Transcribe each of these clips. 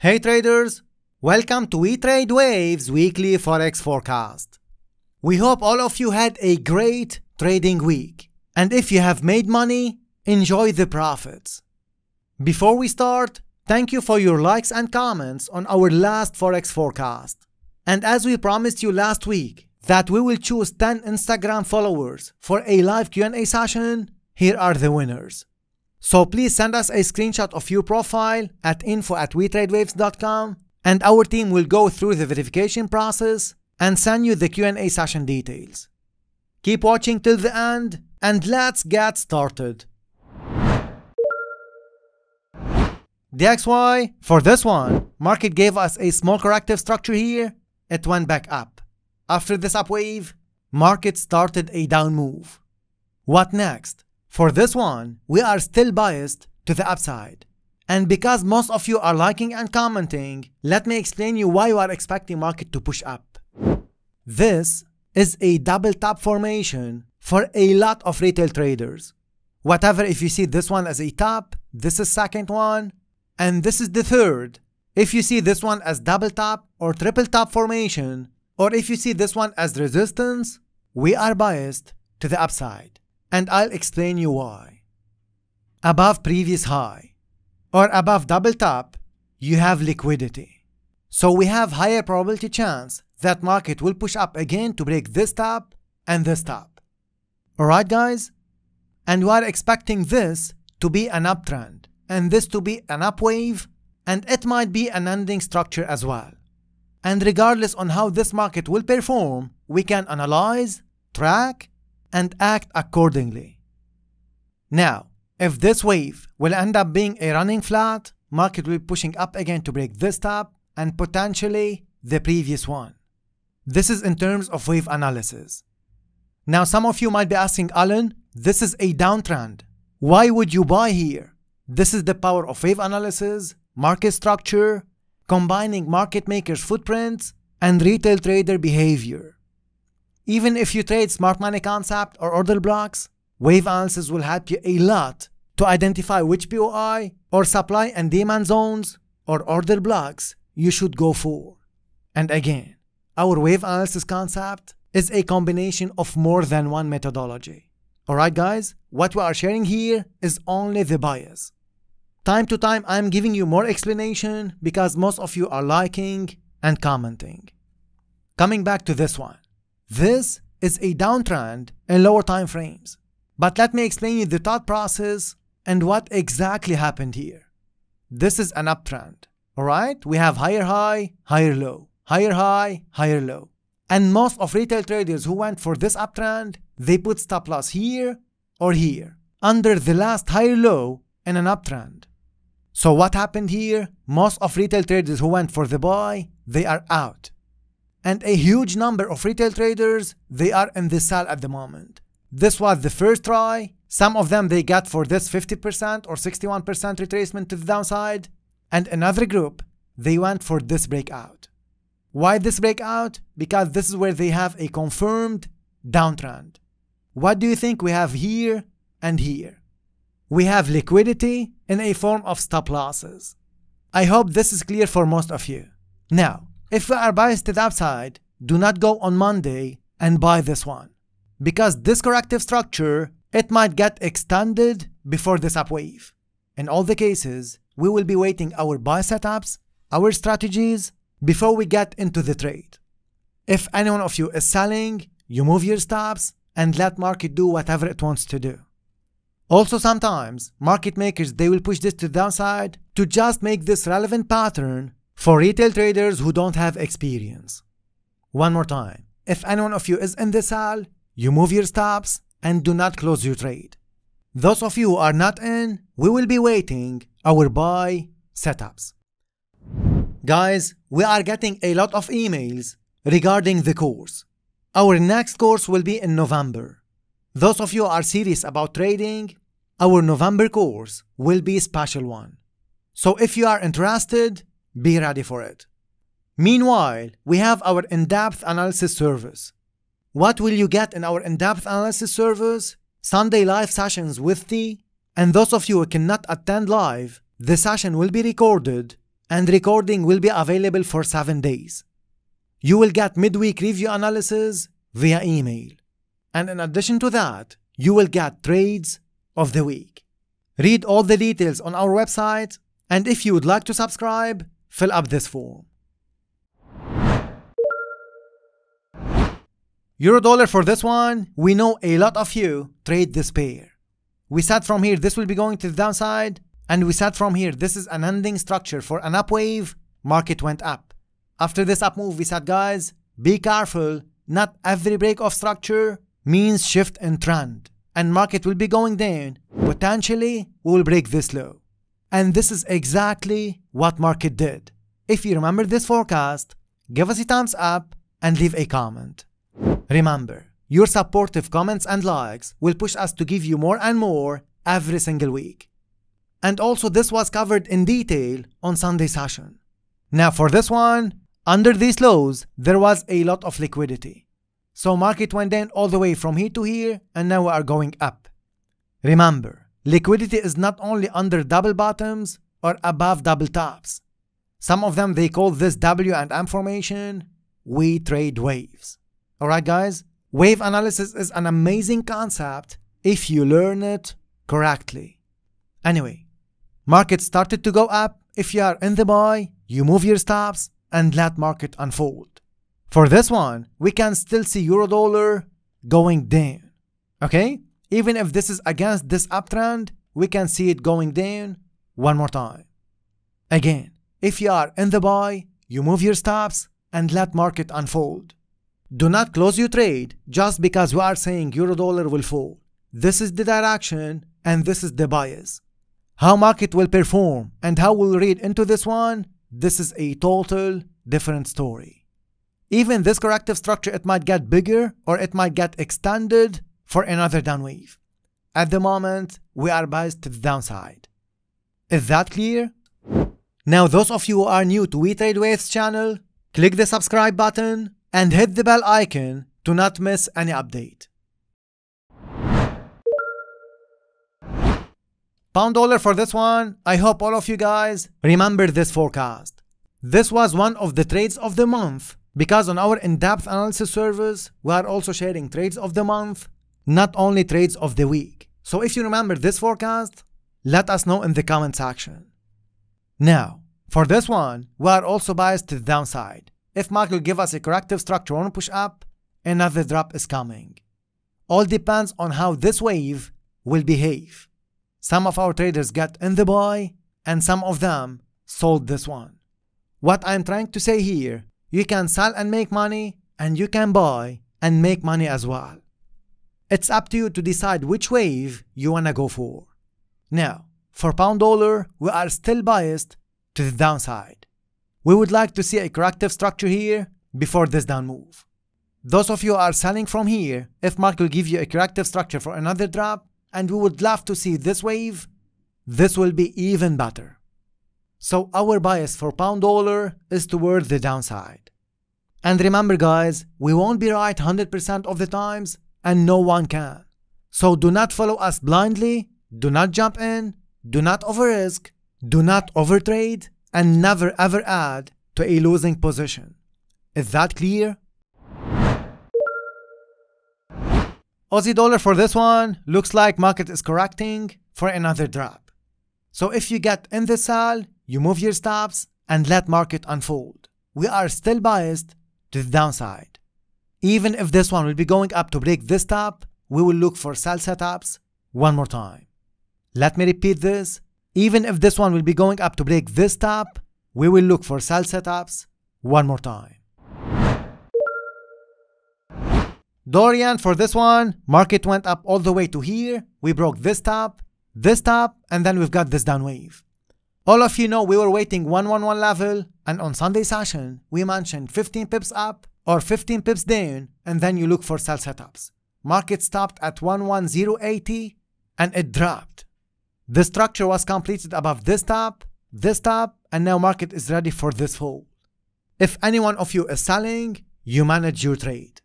Hey traders, welcome to wetradewaves weekly Forex forecast. We hope all of you had a great trading week, and if you have made money, enjoy the profits. Before we start, thank you for your likes and comments on our last Forex forecast. And as we promised you last week that we will choose 10 Instagram followers for a live Q&A session, here are the winners. So please send us a screenshot of your profile at info@wetradewaves.com and our team will go through the verification process and send you the Q&A session details. Keep watching till the end and let's get started. DXY, for this one, market gave us a small corrective structure here. It went back up. After this up wave, market started a down move. What next? For this one, we are still biased to the upside. And because most of you are liking and commenting, let me explain you why you are expecting market to push up. This is a double top formation for a lot of retail traders. Whatever, if you see this one as a top, this is second one, and this is the third. If you see this one as double top or triple top formation, or if you see this one as resistance, we are biased to the upside. And I'll explain you why. Above previous high or above double top, you have liquidity. So we have higher probability chance that market will push up again to break this top and this top. Alright guys? And we are expecting this to be an uptrend and this to be an up wave, and it might be an ending structure as well. And regardless on how this market will perform, we can analyze, track, and act accordingly. Now, if this wave will end up being a running flat, market will be pushing up again to break this top and potentially the previous one. This is in terms of wave analysis. Now, some of you might be asking, Alan, this is a downtrend. Why would you buy here? This is the power of wave analysis, market structure, combining market makers' footprints, and retail trader behavior. Even if you trade smart money concept or order blocks, wave analysis will help you a lot to identify which POI or supply and demand zones or order blocks you should go for. And again, our wave analysis concept is a combination of more than one methodology. Alright guys, what we are sharing here is only the bias. Time to time I am giving you more explanation because most of you are liking and commenting. Coming back to this one. This is a downtrend in lower time frames. But let me explain you the thought process and what exactly happened here. This is an uptrend. Alright? We have higher high, higher low, higher high, higher low. And most of retail traders who went for this uptrend, they put stop loss here or here, under the last higher low in an uptrend. So what happened here? Most of retail traders who went for the buy, they are out. And a huge number of retail traders, they are in the sell at the moment. This was the first try. Some of them they got for this 50% or 61% retracement to the downside. And another group, they went for this breakout. Why this breakout? Because this is where they have a confirmed downtrend. What do you think we have here and here? We have liquidity in a form of stop losses. I hope this is clear for most of you. Now, if we are biased to the upside, do not go on Monday and buy this one. Because this corrective structure, it might get extended before this up wave. In all the cases, we will be waiting our buy setups, our strategies, before we get into the trade. If any one of you is selling, you move your stops and let market do whatever it wants to do. Also sometimes, market makers, they will push this to the downside to just make this relevant pattern for retail traders who don't have experience. One more time, if any one of you is in the sell, you move your stops and do not close your trade. Those of you who are not in, we will be waiting our buy setups. Guys, we are getting a lot of emails regarding the course. Our next course will be in November. Those of you who are serious about trading, our November course will be a special one. So if you are interested, be ready for it. Meanwhile, we have our in-depth analysis service. What will you get in our in-depth analysis service? Sunday live sessions with tea, and those of you who cannot attend live, the session will be recorded and recording will be available for 7 days. You will get midweek review analysis via email. And in addition to that, you will get trades of the week. Read all the details on our website, and if you would like to subscribe, fill up this form. Euro-dollar for this one, we know a lot of you trade this pair. We said from here this will be going to the downside, and we said from here this is an ending structure for an up wave, market went up. After this up move we said guys, be careful, not every break of structure means shift in trend, and market will be going down, potentially we will break this low. And this is exactly what market did. If you remember this forecast, give us a thumbs up and leave a comment. Remember, your supportive comments and likes will push us to give you more and more every single week. And also this was covered in detail on Sunday session. Now for this one, under these lows, there was a lot of liquidity. So market went down all the way from here to here, and now we are going up. Remember, liquidity is not only under double bottoms or above double tops. Some of them they call this W and M formation. We trade waves. Alright guys, wave analysis is an amazing concept if you learn it correctly. Anyway, market started to go up. If you are in the buy, you move your stops and let market unfold. For this one, we can still see euro-dollar going down. Okay? Even if this is against this uptrend, we can see it going down one more time. Again, if you are in the buy, you move your stops and let market unfold. Do not close your trade just because we are saying euro-dollar will fall. This is the direction and this is the bias. How market will perform and how we'll read into this one, this is a total different story. Even this corrective structure, it might get bigger or it might get extended for another down wave. At the moment, we are biased to the downside. Is that clear? Now those of you who are new to wetradewaves channel, click the subscribe button and hit the bell icon to not miss any update. Pound dollar for this one, I hope all of you guys remember this forecast. This was one of the trades of the month because on our in-depth analysis service, we are also sharing trades of the month, not only trades of the week. So if you remember this forecast, let us know in the comment section. Now, for this one, we are also biased to the downside. If market will give us a corrective structure on push up, another drop is coming. All depends on how this wave will behave. Some of our traders got in the buy and some of them sold this one. What I'm trying to say here, you can sell and make money and you can buy and make money as well. It's up to you to decide which wave you wanna go for. Now, for pound dollar, we are still biased to the downside. We would like to see a corrective structure here before this down move. Those of you who are selling from here, if market will give you a corrective structure for another drop, and we would love to see this wave, this will be even better. So our bias for pound dollar is toward the downside. And remember guys, we won't be right 100% of the times, and no one can. So do not follow us blindly, do not jump in, do not over-risk, do not overtrade, and never ever add to a losing position. Is that clear? Aussie dollar for this one, looks like market is correcting for another drop. So if you get in the sell, you move your stops and let market unfold. We are still biased to the downside. Even if this one will be going up to break this top, we will look for sell setups one more time. Let me repeat this. Even if this one will be going up to break this top, we will look for sell setups one more time. Dorian for this one, market went up all the way to here. We broke this top, and then we've got this down wave. All of you know we were waiting 111 level, and on Sunday session, we mentioned 15 pips up or 15 pips down, and then you look for sell setups. Market stopped at 11080 and it dropped. The structure was completed above this top, and now market is ready for this fall. If any one of you is selling, you manage your trade.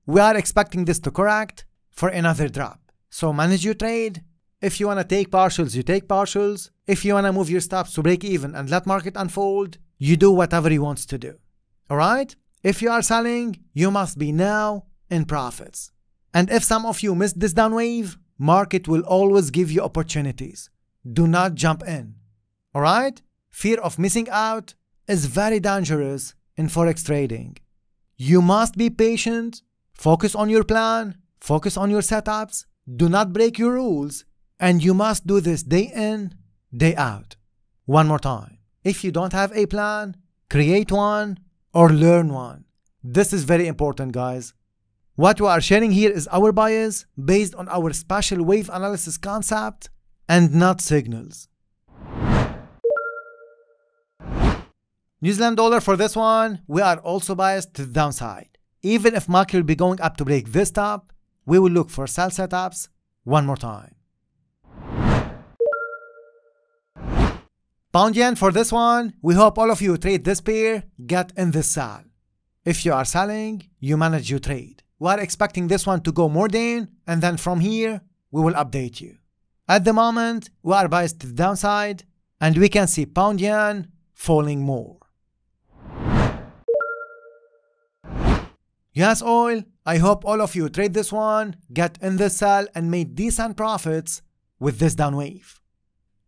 We are expecting this to correct for another drop. So manage your trade. If you want to take partials, you take partials. If you want to move your stops to break even and let market unfold, you do whatever you want to do. Alright? If you are selling, you must be now in profits. And if some of you missed this down wave, market will always give you opportunities. Do not jump in. Alright? Fear of missing out is very dangerous in Forex trading. You must be patient, focus on your plan, focus on your setups, do not break your rules, and you must do this day in, day out. One more time. If you don't have a plan, create one or learn one. This is very important, guys. What we are sharing here is our bias based on our special wave analysis concept and not signals. New Zealand dollar for this one, we are also biased to the downside. Even if market will be going up to break this top, we will look for sell setups one more time. Pound yen for this one, we hope all of you trade this pair, get in this sell. If you are selling, you manage your trade. We are expecting this one to go more down, and then from here, we will update you. At the moment, we are biased to the downside, and we can see pound yen falling more. US oil, I hope all of you trade this one, get in this sell and made decent profits with this down wave.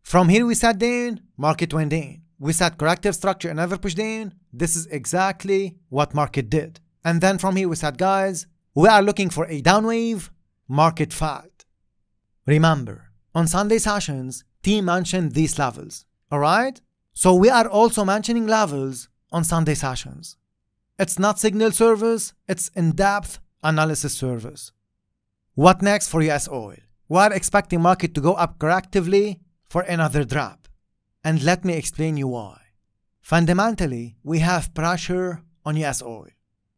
From here we sat down, market went down. We sat corrective structure, another push down. This is exactly what market did. And then from here we said, guys, we are looking for a down wave, market fell. Remember, on Sunday sessions, team mentioned these levels, alright? So we are also mentioning levels on Sunday sessions. It's not signal service, it's in-depth analysis service. What next for US oil? We are expecting market to go up correctively for another drop. And let me explain you why. Fundamentally, we have pressure on US oil.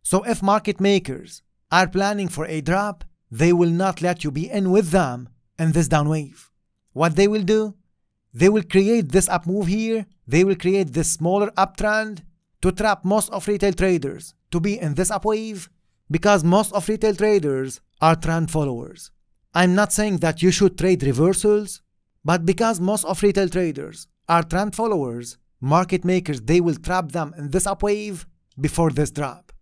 So if market makers are planning for a drop, they will not let you be in with them in this down wave. What they will do? They will create this up move here, they will create this smaller uptrend to trap most of retail traders to be in this up wave, because most of retail traders are trend followers. I'm not saying that you should trade reversals, but because most of retail traders are trend followers, market makers, they will trap them in this up wave before this drop.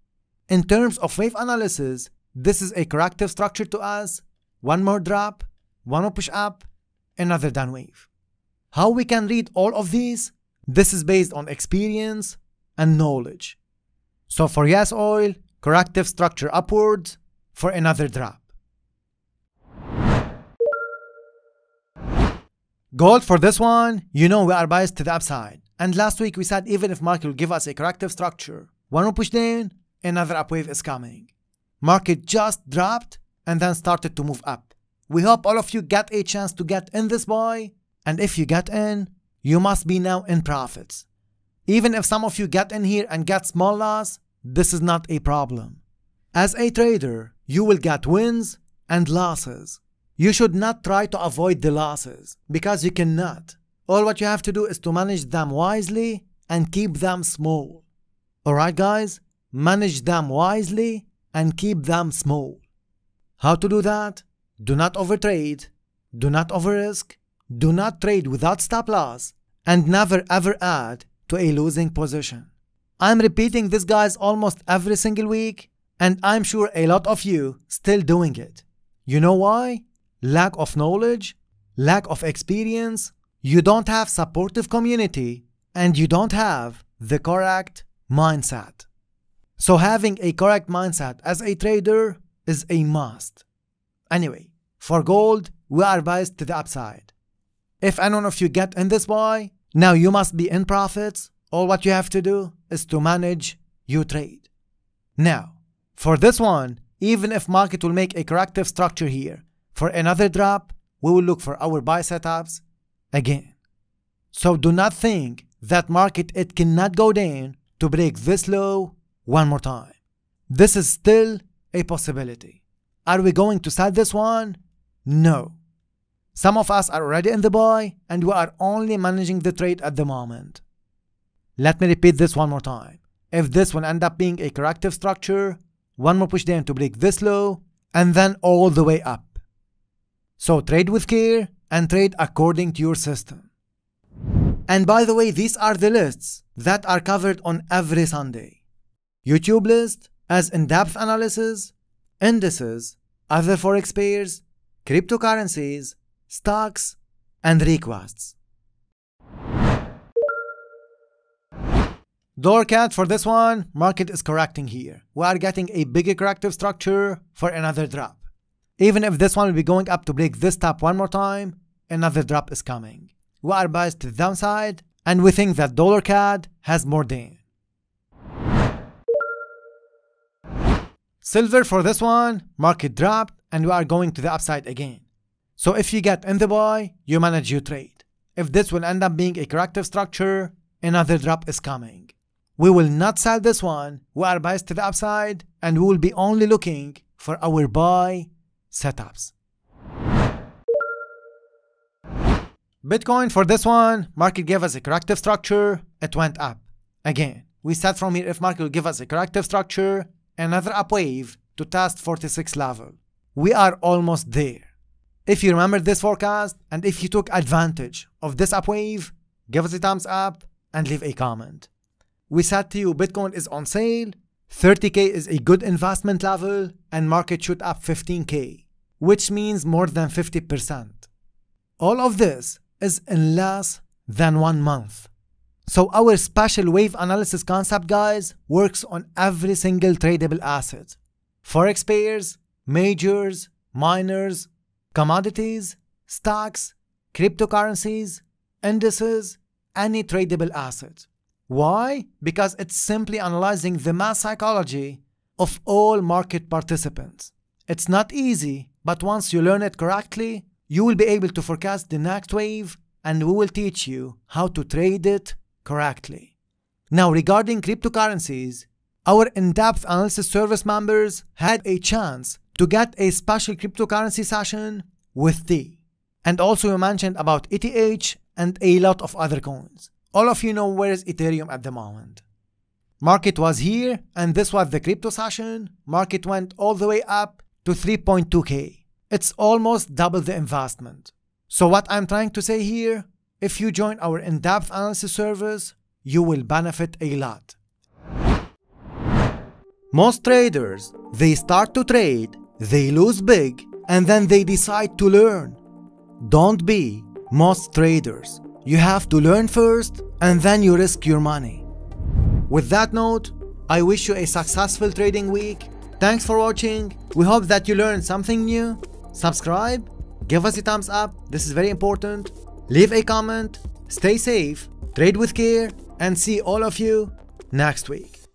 In terms of wave analysis, this is a corrective structure to us. One more drop, one more push up, another down wave. How we can read all of these? This is based on experience and knowledge. So for US oil, corrective structure upwards for another drop. Gold for this one, you know we are biased to the upside. And last week we said even if market will give us a corrective structure, one more push down, another upwave is coming. Market just dropped and then started to move up. We hope all of you get a chance to get in this buy, and if you get in, you must be now in profits. Even if some of you get in here and get small loss, this is not a problem. As a trader, you will get wins and losses. You should not try to avoid the losses, because you cannot. All what you have to do is to manage them wisely and keep them small. Alright guys, manage them wisely and keep them small. How to do that? Do not overtrade, do not over-risk, do not trade without stop loss, and never ever add to a losing position. I'm repeating this guys almost every single week, and I'm sure a lot of you still doing it. You know why? Lack of knowledge, lack of experience, you don't have supportive community, and you don't have the correct mindset. So having a correct mindset as a trader is a must. Anyway, for gold, we are biased to the upside. If any one of you get in this buy, now you must be in profits. All what you have to do is to manage your trade. Now, for this one, even if market will make a corrective structure here, for another drop, we will look for our buy setups again. So do not think that market it cannot go down to break this low one more time. This is still a possibility. Are we going to sell this one? No. Some of us are already in the buy and we are only managing the trade at the moment. Let me repeat this one more time. If this will end up being a corrective structure, one more push down to break this low and then all the way up. So trade with care, and trade according to your system. And by the way, these are the lists that are covered on every Sunday. YouTube list as in-depth analysis, indices, other forex pairs, cryptocurrencies, stocks, and requests. 𝗘𝘃𝗏𝗏 for this one, market is correcting here. We are getting a bigger corrective structure for another drop. Even if this one will be going up to break this top one more time, another drop is coming. We are biased to the downside, and we think that $CAD has more gain. Silver for this one, market dropped, and we are going to the upside again. So if you get in the buy, you manage your trade. If this will end up being a corrective structure, another drop is coming. We will not sell this one. We are biased to the upside, and we will be only looking for our buy setups. Bitcoin for this one, market gave us a corrective structure, it went up. Again, we said from here if market will give us a corrective structure, another up wave to test 46 level. We are almost there. If you remember this forecast and if you took advantage of this up wave, give us a thumbs up and leave a comment. We said to you Bitcoin is on sale, 30K is a good investment level, and market shoot up 15K, which means more than 50%. All of this is in less than 1 month. So our special wave analysis concept, guys, works on every single tradable asset. Forex pairs, majors, miners, commodities, stocks, cryptocurrencies, indices, any tradable asset. Why? Because it's simply analyzing the mass psychology of all market participants. It's not easy, but once you learn it correctly, you will be able to forecast the next wave, and we will teach you how to trade it correctly. Now, regarding cryptocurrencies, our in-depth analysis service members had a chance to get a special cryptocurrency session with 𝗘. And also we mentioned about ETH and a lot of other coins. All of you know where is Ethereum at the moment. Market was here, and this was the crypto session. Market went all the way up to 3.2K. It's almost double the investment. So what I'm trying to say here, if you join our in-depth analysis service, you will benefit a lot. Most traders, they start to trade, they lose big, and then they decide to learn. Don't be most traders. You have to learn first, and then you risk your money. With that note, I wish you a successful trading week. Thanks for watching. We hope that you learned something new. Subscribe, give us a thumbs up, this is very important. Leave a comment, stay safe, trade with care, and see all of you next week.